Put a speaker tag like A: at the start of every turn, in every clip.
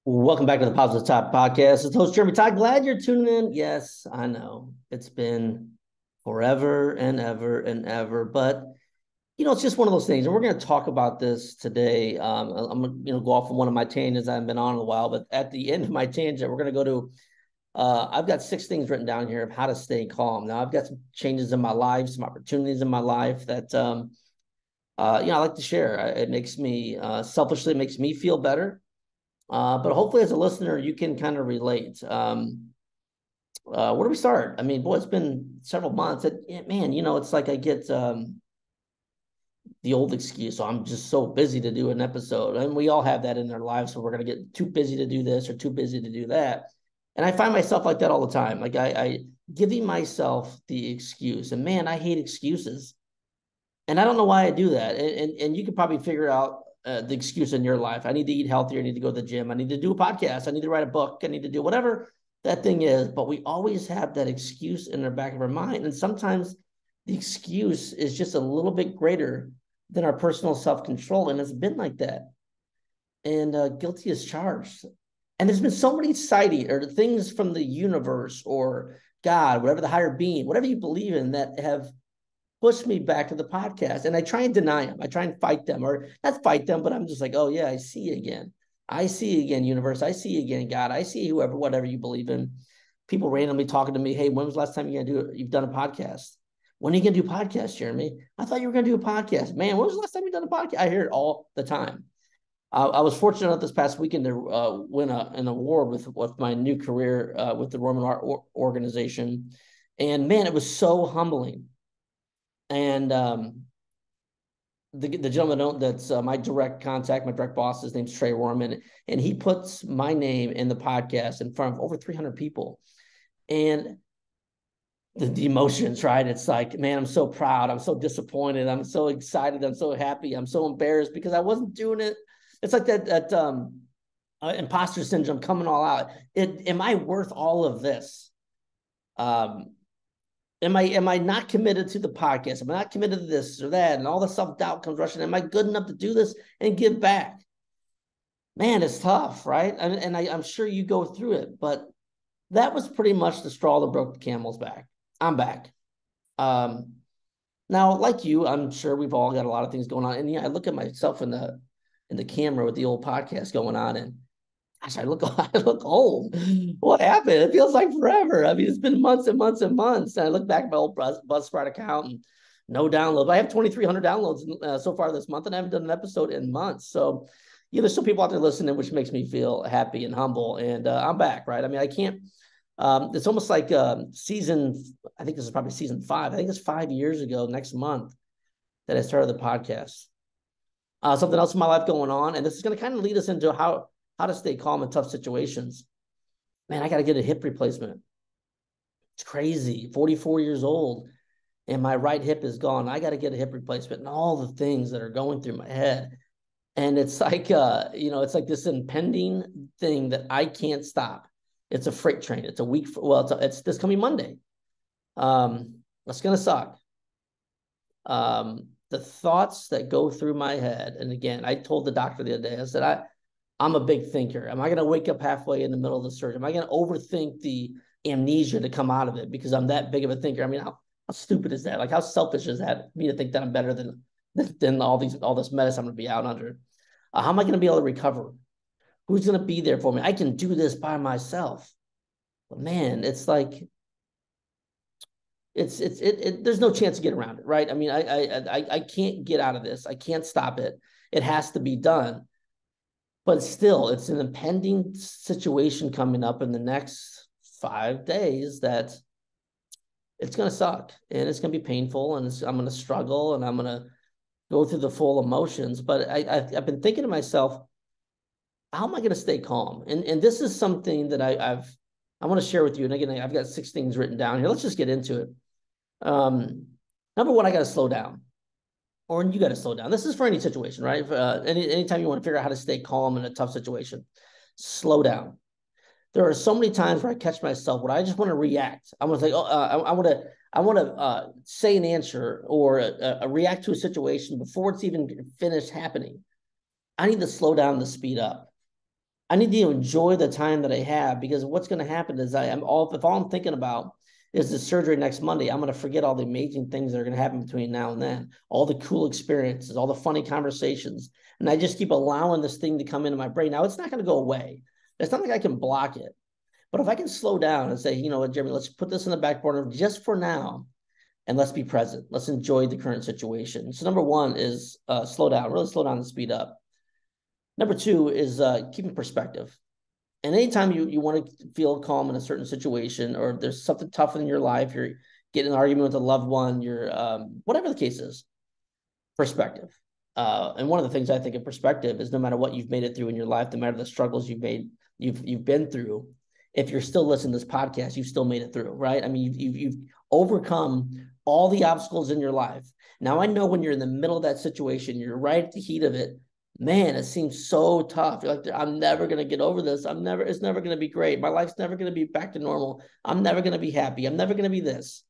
A: Welcome back to the Positive Top Podcast. It's host Jeremy Todd. Glad you're tuning in. Yes, I know it's been forever and ever and ever, but it's just one of those things, and we're going to talk about this today. I'm going to go off on one of my tangents. I haven't been on in a while, but at the end of my tangent, we're going to go to. I've got 6 things written down here of how to stay calm. Now, I've got some changes in my life, some opportunities in my life that I like to share. It makes me selfishly, it makes me feel better. But hopefully, as a listener, you can kind of relate. Where do we start? I mean, boy, it's been several months. Man, it's like I get the old excuse. So I'm just so busy to do an episode. And we all have that in our lives. So we're going to get too busy to do this or too busy to do that. And I find myself like that all the time. Like I giving myself the excuse. And man, I hate excuses. And I don't know why I do that. And you could probably figure out the excuse in your life. I need to eat healthier. I need to go to the gym. I need to do a podcast. I need to write a book. I need to do whatever that thing is. But we always have that excuse in the back of our mind. And sometimes the excuse is just a little bit greater than our personal self-control. And it's been like that. And guilty as charged. And there's been so many sighting or things from the universe or God, whatever the higher being, whatever you believe in, that have push me back to the podcast. And I try and deny them. I try and fight them, or not fight them, but I'm just like, oh yeah, I see again. I see again, universe. I see again, God. I see whoever, whatever you believe in. People randomly talking to me, hey, when was the last time you've done a podcast? When are you gonna do a podcast, Jeremy? I thought you were gonna do a podcast. Man, when was the last time you done a podcast? I hear it all the time. I was fortunate enough this past weekend to win an award with my new career with the Roman Art Organization. And man, it was so humbling. And the gentleman that's my direct contact, my direct boss, his name's Trey Worman, and he puts my name in the podcast in front of over 300 people. And the emotions, right? It's like, man, I'm so proud. I'm so disappointed. I'm so excited. I'm so happy. I'm so embarrassed because I wasn't doing it. It's like that imposter syndrome coming all out. Am I worth all of this? Am I not committed to the podcast? Am I not committed to this or that? And all the self-doubt comes rushing. Am I good enough to do this and give back? Man, it's tough, right? I'm sure you go through it, but that was pretty much the straw that broke the camel's back. I'm back. Now, like you, I'm sure we've all got a lot of things going on. And yeah, I look at myself in the camera with the old podcast going on, and gosh, I look old. What happened? It feels like forever. I mean, it's been months and months and months. And I look back at my old Buzzsprout account and no downloads. I have 2,300 downloads so far this month, and I haven't done an episode in months. So, there's some people out there listening, which makes me feel happy and humble. And I'm back, right? I mean, I can't. It's almost like season. I think this is probably season 5. I think it's 5 years ago next month that I started the podcast. Something else in my life going on, and this is going to kind of lead us into how to stay calm in tough situations. Man, I got to get a hip replacement. It's crazy. 44 years old, and my right hip is gone. I got to get a hip replacement, and all the things that are going through my head. And it's like, it's like this impending thing that I can't stop. It's a freight train. It's a week. It's this coming Monday. It's gonna suck. The thoughts that go through my head, and again, I told the doctor the other day. I said, I'm a big thinker. Am I going to wake up halfway in the middle of the surgery? Am I going to overthink the amnesia to come out of it because I'm that big of a thinker? I mean, how stupid is that? Like, how selfish is that me to think that I'm better than all this medicine I'm going to be out under? How am I going to be able to recover? Who's going to be there for me? I can do this by myself. But man, it's like there's no chance to get around it, right? I mean, I can't get out of this. I can't stop it. It has to be done. But still, it's an impending situation coming up in the next 5 days that it's going to suck and it's going to be painful, and I'm going to struggle and I'm going to go through the full emotions. But I've been thinking to myself, how am I going to stay calm? And this is something that I want to share with you. And again, I've got 6 things written down here. Let's just get into it. Number one, I got to slow down. Or you got to slow down. This is for any situation, right? Anytime you want to figure out how to stay calm in a tough situation, slow down. There are so many times where I catch myself where I just want to react. I want to say, I want to say an answer or react to a situation before it's even finished happening. I need to slow down to speed up. I need to enjoy the time that I have, because what's going to happen is if all I'm thinking about is the surgery next Monday, I'm going to forget all the amazing things that are going to happen between now and then, all the cool experiences, all the funny conversations. And I just keep allowing this thing to come into my brain. Now, it's not going to go away. It's not like I can block it. But if I can slow down and say, you know what, Jeremy, let's put this in the back burner just for now, and let's be present. Let's enjoy the current situation. So number one is slow down, really slow down and speed up. Number two is keeping perspective. And anytime you want to feel calm in a certain situation, or there's something tough in your life, you're getting an argument with a loved one, you're whatever the case is, perspective. And one of the things I think of perspective is, no matter what you've made it through in your life, no matter the struggles you've been through, if you're still listening to this podcast, you've still made it through, right? I mean, you've overcome all the obstacles in your life. Now, I know when you're in the middle of that situation, you're right at the heat of it. Man, it seems so tough. You're like, I'm never going to get over this. It's never going to be great. My life's never going to be back to normal. I'm never going to be happy. I'm never going to be this.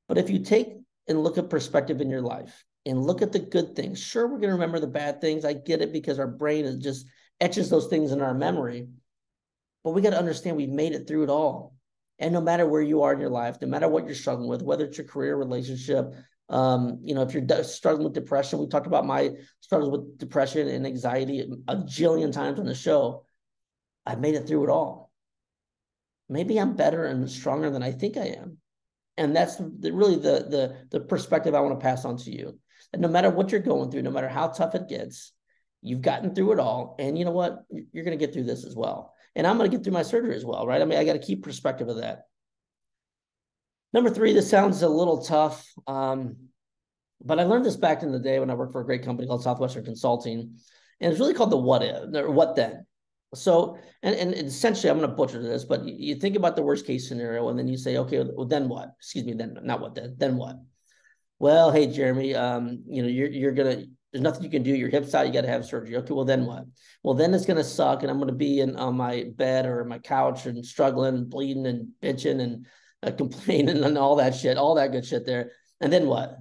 A: But if you take and look at perspective in your life and look at the good things, sure, we're going to remember the bad things. I get it, because our brain is just etches those things in our memory. But we got to understand we've made it through it all. And no matter where you are in your life, no matter what you're struggling with, whether it's your career, relationship, if you're struggling with depression, we talked about my struggles with depression and anxiety a jillion times on the show. I've made it through it all. Maybe I'm better and stronger than I think I am. And that's really the perspective I want to pass on to you. And no matter what you're going through, no matter how tough it gets, you've gotten through it all. And you know what? You're going to get through this as well. And I'm going to get through my surgery as well, right? I mean, I got to keep perspective of that. Number three, this sounds a little tough, but I learned this back in the day when I worked for a great company called Southwestern Consulting. And it's really called the what if, or what then. So, and essentially, I'm going to butcher this, but you think about the worst case scenario, and then you say, okay, well, then what? Excuse me, then not what then what? Well, hey, Jeremy, you're gonna, there's nothing you can do. Your hip's out. You got to have surgery. Okay, well, then what? Well, then it's gonna suck, and I'm gonna be on my bed or my couch and struggling, and bleeding, and bitching, and complaining, and all that shit, all that good shit there. And then what?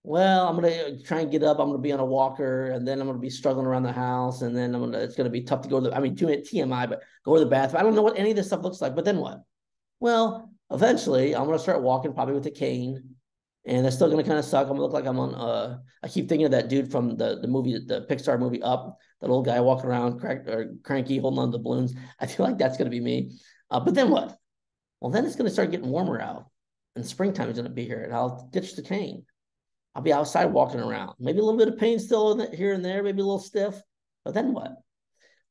A: Well, I'm gonna try and get up. I'm gonna be on a walker, and then I'm gonna be struggling around the house, and then it's gonna be tough to go to the. I mean, TMI, but go to the bathroom. I don't know what any of this stuff looks like. But then what? Well, eventually, I'm gonna start walking, probably with a cane, and it's still gonna kind of suck. I'm gonna look like I'm on. I keep thinking of that dude from the movie, the Pixar movie Up, that old guy walking around cranky, holding on to the balloons. I feel like that's gonna be me. But then what? Well, then it's gonna start getting warmer out, and springtime is gonna be here, and I'll ditch the cane. I'll be outside walking around. Maybe a little bit of pain still here and there, maybe a little stiff. But then what?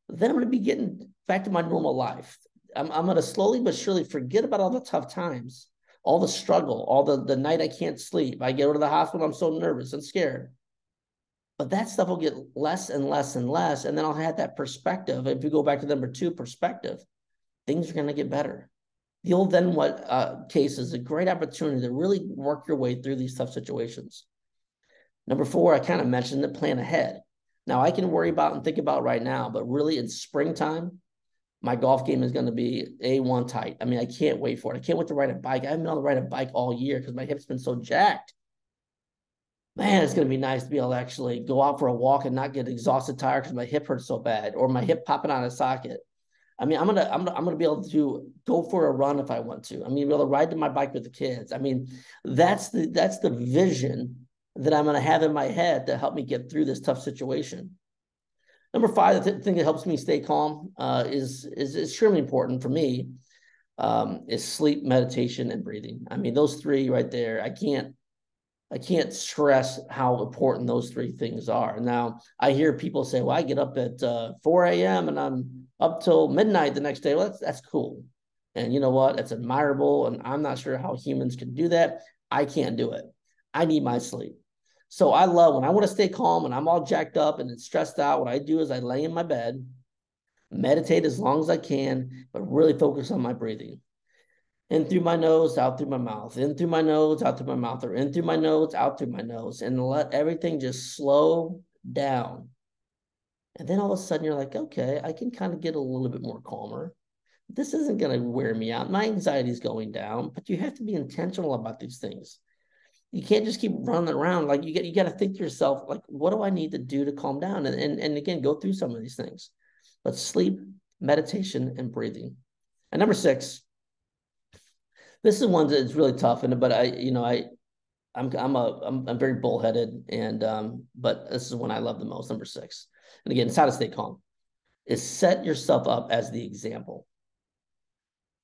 A: Then I'm going to be getting back to my normal life. I'm going to slowly but surely forget about all the tough times, all the struggle, all the night I can't sleep. I go to the hospital, I'm so nervous and scared. But that stuff will get less and less and less. And then I'll have that perspective. If you go back to number two, perspective, things are going to get better. The old then what case is a great opportunity to really work your way through these tough situations. Number four, I kind of mentioned the plan ahead. Now, I can worry about and think about right now, but really in springtime, my golf game is going to be A1 tight. I mean, I can't wait for it. I can't wait to ride a bike. I haven't been able to ride a bike all year because my hip's been so jacked. Man, it's going to be nice to be able to actually go out for a walk and not get exhausted, tired because my hip hurts so bad, or my hip popping out of socket. I mean, I'm gonna be able to go for a run if I want to. I mean, be able to ride to my bike with the kids. I mean, that's the vision that I'm going to have in my head to help me get through this tough situation. Number five, the thing that helps me stay calm is extremely important for me, is sleep, meditation, and breathing. I mean, those three right there, I can't stress how important those three things are. Now, I hear people say, well, I get up at 4 a.m. and I'm up till midnight the next day. Well, that's cool. And you know what? It's admirable. And I'm not sure how humans can do that. I can't do it. I need my sleep. So I love when I want to stay calm and I'm all jacked up and stressed out. What I do is I lay in my bed, meditate as long as I can, but really focus on my breathing. In through my nose, out through my mouth, in through my nose, out through my mouth, or in through my nose, out through my nose, and let everything just slow down. And then all of a sudden you're like, okay, I can kind of get a little bit more calmer. This isn't going to wear me out. My anxiety is going down, but you have to be intentional about these things. You can't just keep running around. Like you got to think to yourself, like, what do I need to do to calm down? And again, go through some of these things. but sleep, meditation, and breathing. And number 6, this is one that's really tough. But I'm very bullheaded, but this is one I love the most. Number 6, and again, it's how to stay calm. Is set yourself up as the example.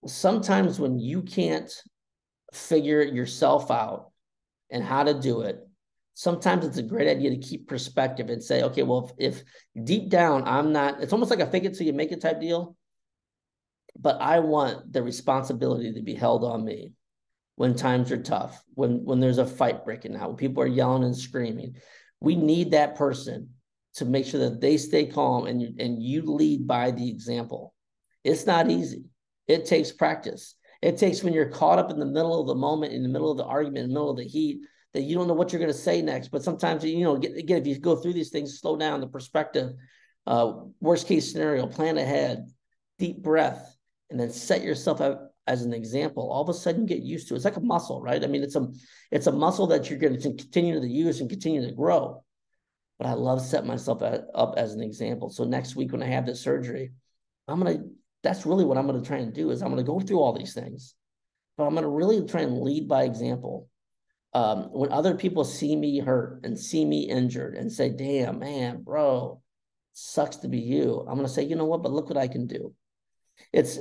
A: Sometimes when you can't figure yourself out and how to do it, sometimes it's a great idea to keep perspective and say, okay, well, if deep down I'm not, it's almost like a fake it till you make it type deal, but I want the responsibility to be held on me when times are tough, when there's a fight breaking out, when people are yelling and screaming. We need that person to make sure that they stay calm, and you lead by the example. It's not easy. It takes practice. It takes when you're caught up in the middle of the moment, in the middle of the argument, in the middle of the heat, that you don't know what you're going to say next. But sometimes, again, if you go through these things, slow down the perspective, worst case scenario, plan ahead, deep breath, and then set yourself up as an example. All of a sudden you get used to it. It's like a muscle, right? I mean, it's a muscle that you're going to continue to use and continue to grow. But I love setting myself up as an example. So next week when I have this surgery, that's really what I'm going to try and do. Is I'm going to go through all these things, but I'm going to really try and lead by example. When other people see me hurt and see me injured and say, damn, man, bro, sucks to be you, I'm going to say, you know what, but look what I can do.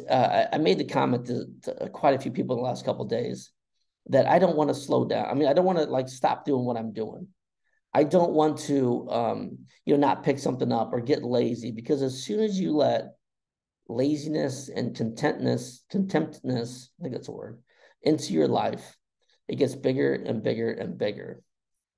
A: I made the comment to quite a few people in the last couple of days that I don't want to slow down. I mean, I don't want to stop doing what I'm doing. I don't want to, not pick something up or get lazy, because as soon as you let laziness and contemptness, I think that's a word, into your life, it gets bigger and bigger and bigger.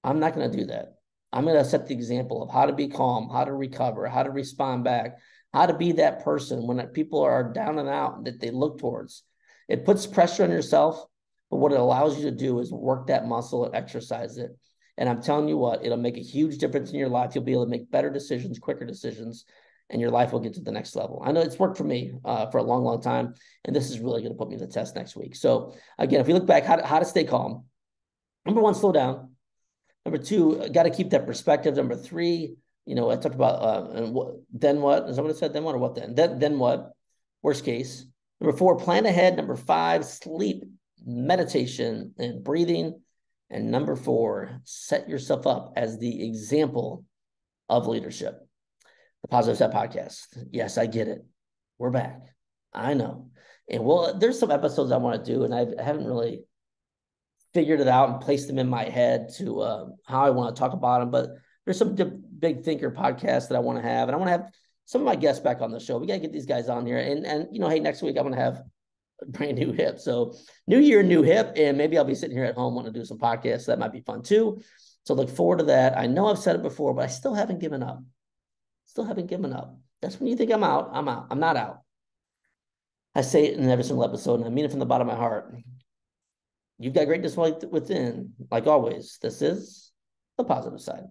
A: I'm not going to do that. I'm going to set the example of how to be calm, how to recover, how to respond back, how to be that person when people are down and out that they look towards. It puts pressure on yourself, but what it allows you to do is work that muscle and exercise it. And I'm telling you what, it'll make a huge difference in your life. You'll be able to make better decisions, quicker decisions, and your life will get to the next level. I know it's worked for me for a long, long time, and this is really going to put me to the test next week. So again, if we look back, how to stay calm. Number 1, slow down. Number 2, got to keep that perspective. Number 3, I talked about then what? Is that what it said? Then what or what then? Then what? Worst case. Number 4, plan ahead. Number 5, sleep, meditation, and breathing. And number 4, set yourself up as the example of leadership. The Positive Step Podcast. Yes, I get it. We're back. I know. And there's some episodes I want to do, and I haven't really figured it out and placed them in my head to how I want to talk about them. But there's some big thinker podcasts that I want to have, and I want to have some of my guests back on the show. We got to get these guys on here, and hey, next week I'm going to have a brand new hip. So new year, new hip, and maybe I'll be sitting here at home wanting to do some podcasts. So that might be fun too. So look forward to that. I know I've said it before, but I still haven't given up. Still haven't given up. That's when you think I'm out. I'm out. I'm not out. I say it in every single episode, and I mean it from the bottom of my heart. You've got greatness within, like always. This is the positive side.